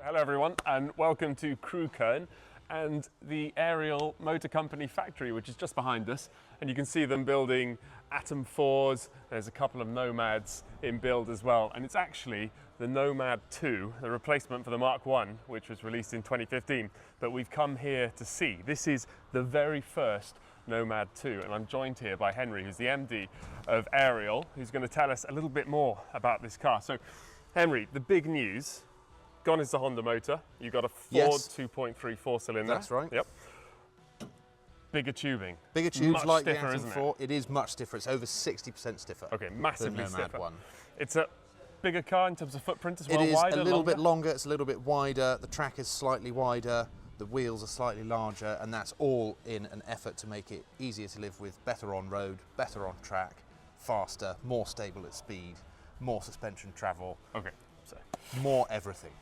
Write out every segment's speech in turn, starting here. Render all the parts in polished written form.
Hello everyone and welcome to Crewkern and the Ariel Motor Company factory, which is just behind us, and you can see them building Atom 4s. There's a couple of Nomads in build as well, and it's actually the Nomad 2, the replacement for the Mark 1, which was released in 2015, that we've come here to see. This is the very first Nomad 2, and I'm joined here by Henry, who's the MD of Ariel, who's going to tell us a little bit more about this car. So Henry, the big news, gone is the Honda motor. You got a Ford 2.3 4-cylinder. That's right. Yep. Bigger tubing. Bigger tubes, much like stiffer, the Atom isn't 4. It is much stiffer. It's over 60% stiffer. Okay, massively than the Nomad stiffer. 1. It's a bigger car in terms of footprint as well. It is wider, a little longer? bit longer. It's a little bit wider. The track is slightly wider. The wheels are slightly larger, and that's all in an effort to make it easier to live with, better on road, better on track, faster, more stable at speed, more suspension travel. Okay, so more everything.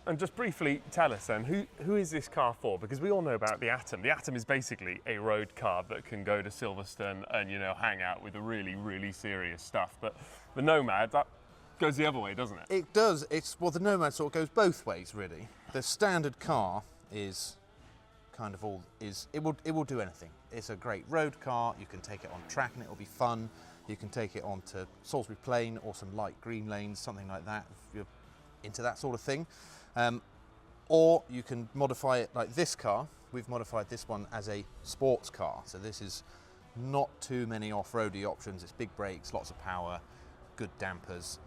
And just briefly tell us then, who is this car for? Because we all know about the Atom. The Atom is basically a road car that can go to Silverstone and, you know, hang out with the really, really serious stuff. But the Nomad, that goes the other way, doesn't it? It does. Well, the Nomad sort of goes both ways, really. The standard car is kind of it will do anything. It's a great road car. You can take it on track and it will be fun. You can take it onto Salisbury Plain or some light green lanes, something like that, if you're into that sort of thing. Or you can modify it like this car. We've modified this one as a sports car. So this is not too many off-roady options. It's big brakes, lots of power, good dampers,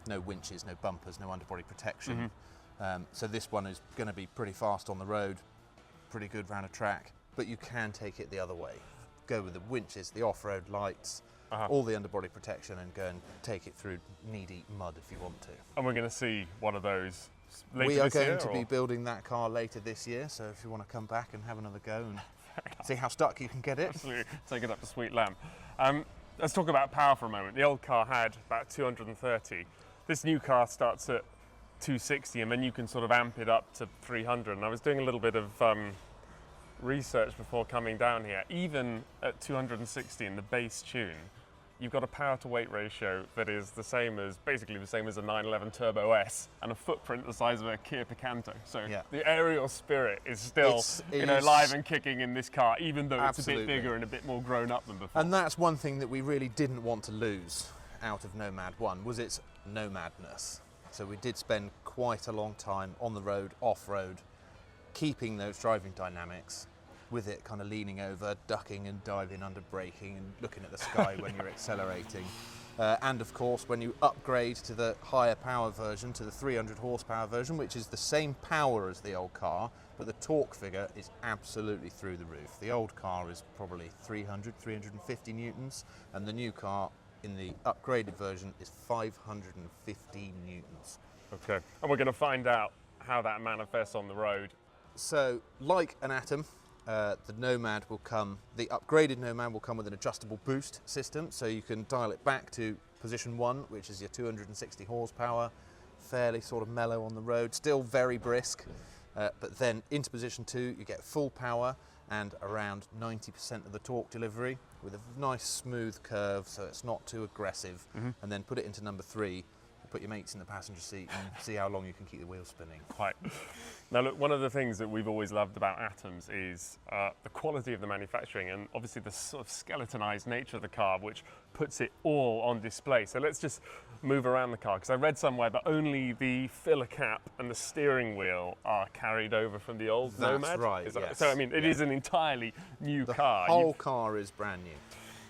no winches, no bumpers, no underbody protection. So this one is going to be pretty fast on the road, pretty good round a track, but you can take it the other way. Go with the winches, the off-road lights, all the underbody protection, and go and take it through knee-deep mud if you want to. And we're going to see one of those later We are this year, going to be building that car later this year, so if you want to come back and have another go and see how stuck you can get it. Absolutely, take it up to Sweet Lamb. Let's talk about power for a moment. The old car had about 230. This new car starts at 260, and then you can sort of amp it up to 300. And I was doing a little bit of research before coming down here. Even at 260 in the base tune, you've got a power to weight ratio that is basically the same as a 911 Turbo S, and a footprint the size of a Kia Picanto. So the Ariel spirit is still live and kicking in this car, even though it's a bit bigger and a bit more grown up than before. And that's one thing that we really didn't want to lose out of Nomad 1, was its nomadness. So we did spend quite a long time on the road, off-road, keeping those driving dynamics, with it kind of leaning over, ducking and diving under braking and looking at the sky when you're accelerating. And of course, when you upgrade to the higher power version, to the 300 horsepower version, which is the same power as the old car, but the torque figure is absolutely through the roof. The old car is probably 300, 350 newtons, and the new car in the upgraded version is 550 newtons. Okay, and we're going to find out how that manifests on the road. So, like an Atom, the upgraded Nomad will come with an adjustable boost system, so you can dial it back to position 1, which is your 260 horsepower, fairly sort of mellow on the road, still very brisk, but then into position 2 you get full power and around 90% of the torque delivery with a nice smooth curve, so it's not too aggressive. And then put it into number 3, put your mates in the passenger seat and see how long you can keep the wheels spinning. Quite. Now look, one of the things that we've always loved about Atoms is the quality of the manufacturing, and obviously the sort of skeletonized nature of the car, which puts it all on display. So let's just move around the car, because I read somewhere that only the filler cap and the steering wheel are carried over from the old Nomad. That's right, yes. So I mean, it is an entirely new car. The whole car is brand new.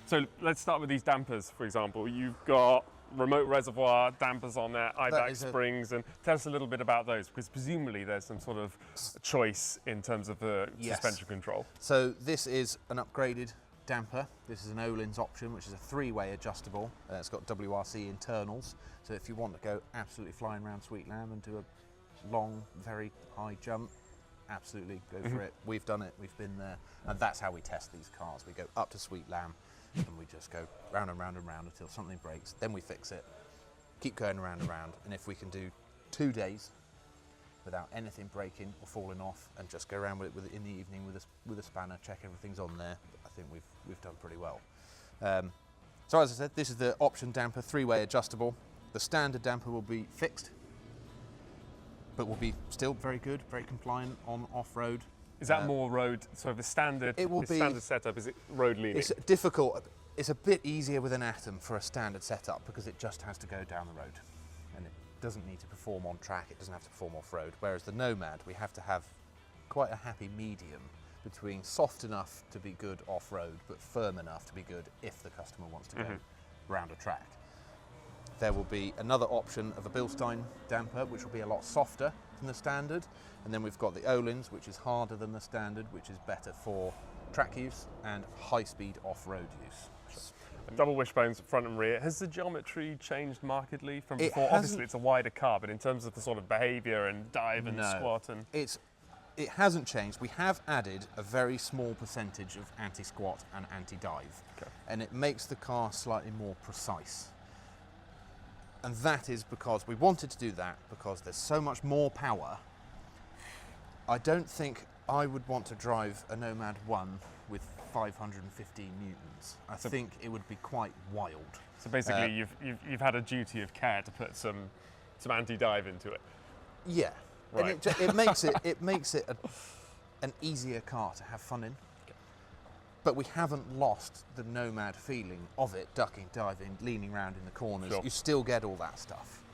So let's start with these dampers, for example. You've got remote reservoir dampers on there, IBAC springs, and tell us a little bit about those, because presumably there's some sort of choice in terms of the suspension control. So this is an upgraded damper. This is an Öhlins option, which is a 3-way adjustable. It's got WRC internals, so if you want to go absolutely flying around Sweet Lamb and do a long, very high jump, absolutely go for it. We've done it, we've been there, and that's how we test these cars. We go up to Sweet Lamb and we just go round and round and round until something breaks, then we fix it, keep going around and round, and if we can do 2 days without anything breaking or falling off, and just go around with it in the evening with a spanner, check everything's on there, I think we've done pretty well. So as I said, this is the option damper, 3-way adjustable. The standard damper will be fixed, but will be still very good, very compliant on off-road. Is that more road? So the standard, standard setup, is it road leaning? It's difficult. It's a bit easier with an Atom for a standard setup because it just has to go down the road, and it doesn't need to perform on track. It doesn't have to perform off-road. Whereas the Nomad, we have to have quite a happy medium between soft enough to be good off-road, but firm enough to be good if the customer wants to go round a track. There will be another option of a Bilstein damper, which will be a lot softer than the standard. And then we've got the Öhlins, which is harder than the standard, which is better for track use and high-speed off-road use. Double wishbones front and rear. Has the geometry changed markedly from before? Obviously, it's a wider car, but in terms of the sort of behaviour and dive and squat and... It hasn't changed. We have added a very small percentage of anti-squat and anti-dive, and it makes the car slightly more precise. And that is because we wanted to do that because there's so much more power. I don't think I would want to drive a Nomad 1 with 515 newtons. I think it would be quite wild. So basically, you've had a duty of care to put some anti-dive into it. Yeah, right. And it makes it an easier car to have fun in. But we haven't lost the Nomad feeling of it, ducking, diving, leaning around in the corners. Sure. You still get all that stuff.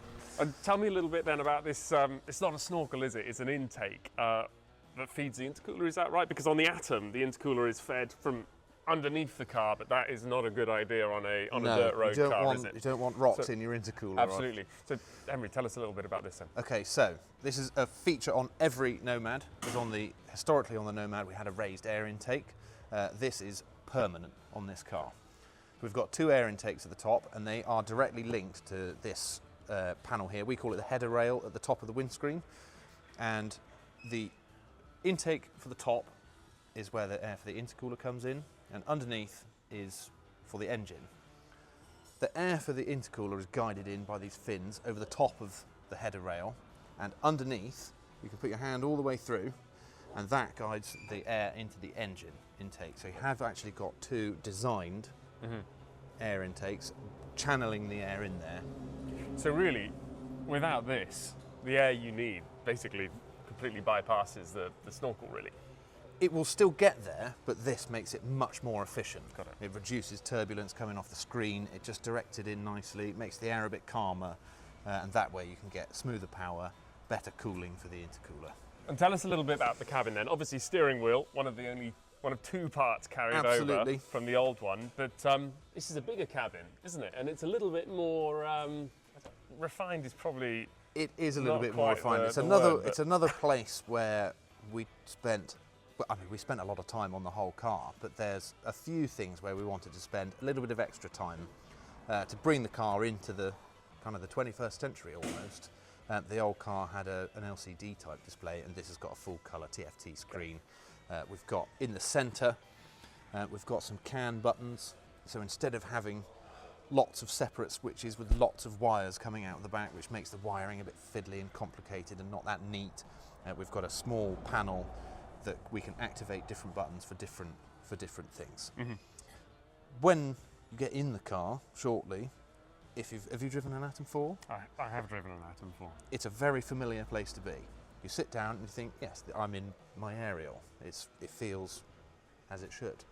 And tell me a little bit then about this, it's not a snorkel, is it? It's an intake that feeds the intercooler, is that right? Because on the Atom, the intercooler is fed from underneath the car, but that is not a good idea on a dirt road car, is it? You don't want rocks in your intercooler. Absolutely. So, Henry, tell us a little bit about this then. Okay, so this is a feature on every Nomad. Historically on the Nomad, we had a raised air intake. This is permanent on this car. We've got two air intakes at the top, and they are directly linked to this panel here. We call it the header rail at the top of the windscreen. And the intake for the top is where the air for the intercooler comes in, and underneath is for the engine. The air for the intercooler is guided in by these fins over the top of the header rail, and underneath you can put your hand all the way through, and that guides the air into the engine intake. So you have actually got two designed air intakes channeling the air in there. So really, without this, the air you need basically completely bypasses the snorkel, really. It will still get there, but this makes it much more efficient. Got it. It reduces turbulence coming off the screen. It just directs it in nicely. It makes the air a bit calmer, and that way you can get smoother power, better cooling for the intercooler. And tell us a little bit about the cabin then. Obviously, steering wheel, one of two parts carried over from the old one, but this is a bigger cabin, isn't it? And it's a little bit more refined. Is probably it is a little bit more refined. It's another place where we spent. I mean, we spent a lot of time on the whole car, but there's a few things where we wanted to spend a little bit of extra time to bring the car into the kind of the 21st century almost. The old car had an LCD type display, and this has got a full colour TFT screen. We've got in the centre, we've got some CAN buttons. So instead of having lots of separate switches with lots of wires coming out the back, which makes the wiring a bit fiddly and complicated and not that neat, we've got a small panel that we can activate different buttons for different things. When you get in the car shortly, have you driven an Atom 4? I have driven an Atom 4. It's a very familiar place to be. You sit down and you think, yes, I'm in my Ariel. It feels as it should.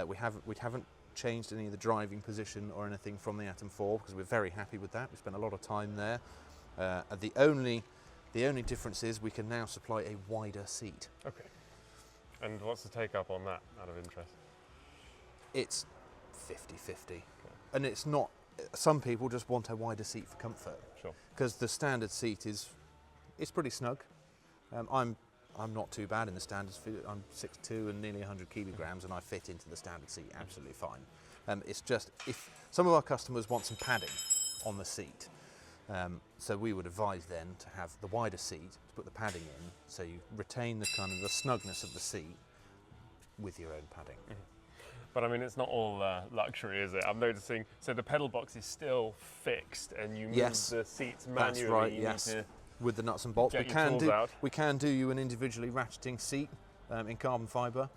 We haven't changed any of the driving position or anything from the Atom 4 because we're very happy with that. We spent a lot of time there. The only difference is we can now supply a wider seat. Okay. And what's the take-up on that, out of interest? It's 50-50. Okay. And it's not... Some people just want a wider seat for comfort. Sure. Because the standard seat is pretty snug. I'm not too bad in the standard seat. I'm 6'2" and nearly 100 kilograms, and I fit into the standard seat absolutely fine. It's just, if some of our customers want some padding on the seat, so we would advise then to have the wider seat, to put the padding in, so you retain the kind of the snugness of the seat with your own padding. But I mean, it's not all luxury, is it? I'm noticing, so the pedal box is still fixed, and you move the seats manually. That's right, yes. With the nuts and bolts. We can do you an individually ratcheting seat in carbon fibre.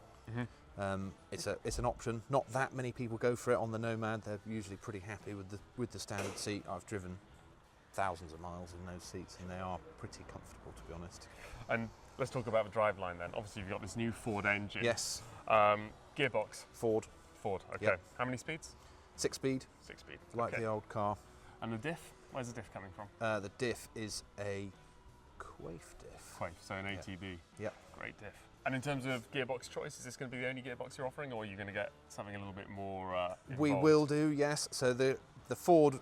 It's an option. Not that many people go for it on the Nomad. They're usually pretty happy with the standard seat. I've driven thousands of miles in those seats, and they are pretty comfortable, to be honest. And let's talk about the driveline then. Obviously, you've got this new Ford engine. Yes. Gearbox. Ford. Okay. Yep. How many speeds? 6-speed. 6-speed. Like okay. the old car. And the diff? Where's the diff coming from? The diff is a Quaife diff. Quaife, so an ATB. Yep. Great diff. And in terms of gearbox choice, is this going to be the only gearbox you're offering, or are you going to get something a little bit more involved? We will do, yes. So the Ford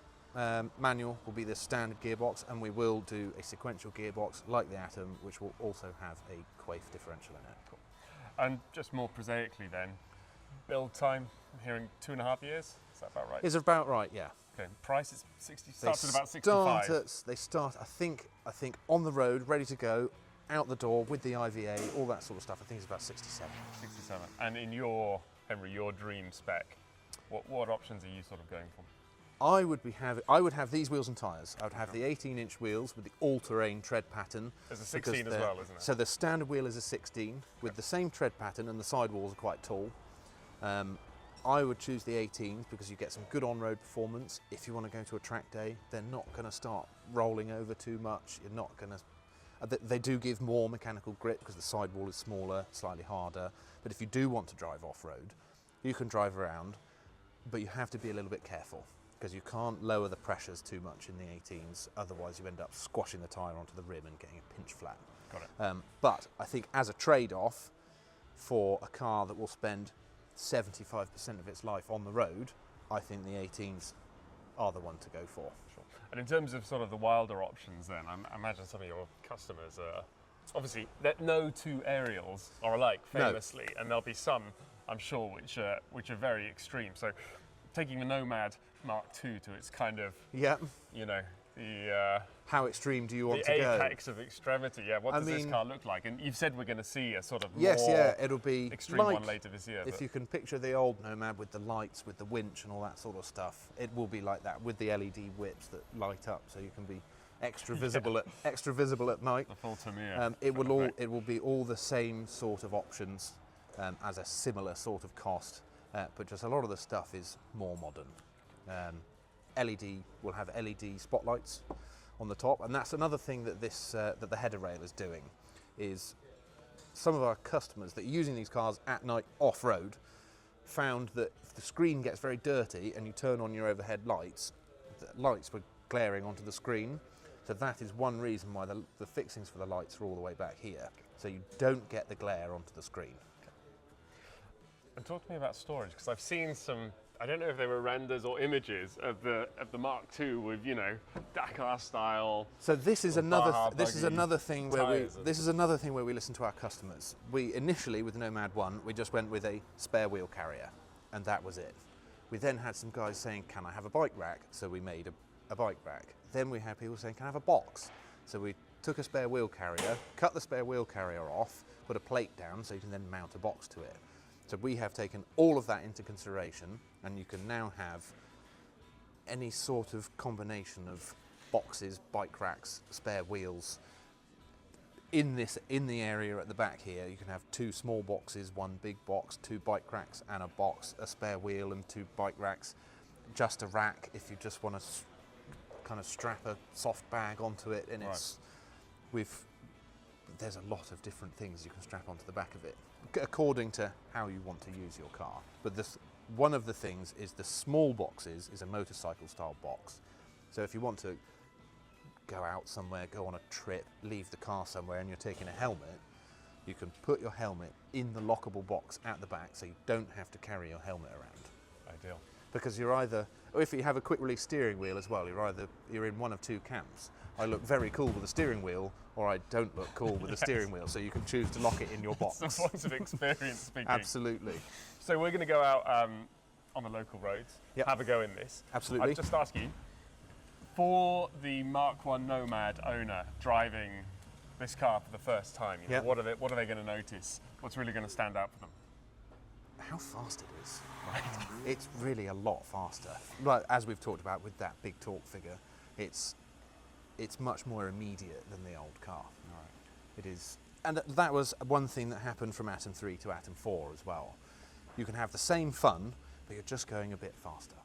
manual will be the standard gearbox, and we will do a sequential gearbox like the Atom, which will also have a Quaife differential in it. Cool. And just more prosaically then, build time, I'm hearing 2.5 years, is that about right? Is about right, yeah. Okay, price is starts at about 65. They start, I think on the road, ready to go, out the door with the IVA, all that sort of stuff. I think it's about 67. 67. And in your, Henry, your dream spec, what options are you sort of going for? I would have these wheels and tyres. I would have the 18-inch wheels with the all-terrain tread pattern. There's a 16 as well, isn't it? So the standard wheel is a 16 with the same tread pattern, and the sidewalls are quite tall. I would choose the 18s because you get some good on-road performance. If you want to go to a track day, they're not going to start rolling over too much. You're not going to. They do give more mechanical grip because the sidewall is smaller, slightly harder. But if you do want to drive off-road, you can drive around, but you have to be a little bit careful because you can't lower the pressures too much in the 18s. Otherwise, you end up squashing the tyre onto the rim and getting a pinch flat. Got it. But I think as a trade-off for a car that will spend 75% of its life on the road, I think the 18s are the one to go for. Sure. And in terms of sort of the wilder options then, I imagine some of your customers are, obviously, that no two Ariels are alike, famously, and there'll be some, I'm sure, which are very extreme. So taking the Nomad Mark II to its kind of, you know, the how extreme do you want the to go? apex of extremity. Yeah, what does this car look like? And you've said we're going to see a sort of yes, more yeah, it'll be extreme like, one later this year. If you can picture the old Nomad with the lights, with the winch and all that sort of stuff, it will be like that with the LED whips that light up, so you can be extra visible at night. The full Tamiya. It will be all the same sort of options as a similar sort of cost, but just a lot of the stuff is more modern. LED will have LED spotlights on the top, and that's another thing that that the header rail is doing. Is some of our customers that are using these cars at night off-road found that if the screen gets very dirty and you turn on your overhead lights, the lights were glaring onto the screen. So that is one reason why the fixings for the lights are all the way back here, so you don't get the glare onto the screen. And talk to me about storage, because I've seen some, I don't know if they were renders or images of the Mark II with, you know, Dakar style. So this is another thing where we listen to our customers. We initially with the Nomad 1, we just went with a spare wheel carrier, and that was it. We then had some guys saying, "Can I have a bike rack?" So we made a bike rack. Then we had people saying, "Can I have a box?" So we took a spare wheel carrier, cut the spare wheel carrier off, put a plate down so you can then mount a box to it. So we have taken all of that into consideration, and you can now have any sort of combination of boxes, bike racks, spare wheels. In the area at the back here, you can have 2 small boxes, 1 big box, 2 bike racks and a box, a spare wheel and 2 bike racks, just a rack if you just want to kind of strap a soft bag onto it, and there's a lot of different things you can strap onto the back of it according to how you want to use your car. But one of the things is the small boxes is a motorcycle style box. So if you want to go out somewhere, go on a trip, leave the car somewhere and you're taking a helmet, you can put your helmet in the lockable box at the back so you don't have to carry your helmet around. Ideal. Because you're either, or if you have a quick release steering wheel as well, you're in one of 2 camps. I look very cool with a steering wheel, or I don't look cool with a steering wheel, so you can choose to lock it in your box. Some points of experience speaking. Absolutely. So we're going to go out on the local roads, have a go in this. Absolutely. I'll just ask you, for the Mark I Nomad owner driving this car for the first time, what are they going to notice? What's really going to stand out for them? How fast it is. Right. It's really a lot faster. But as we've talked about with that big torque figure, it's much more immediate than the old car. Right. It is, and that was one thing that happened from Atom 3 to Atom 4 as well. You can have the same fun, but you're just going a bit faster.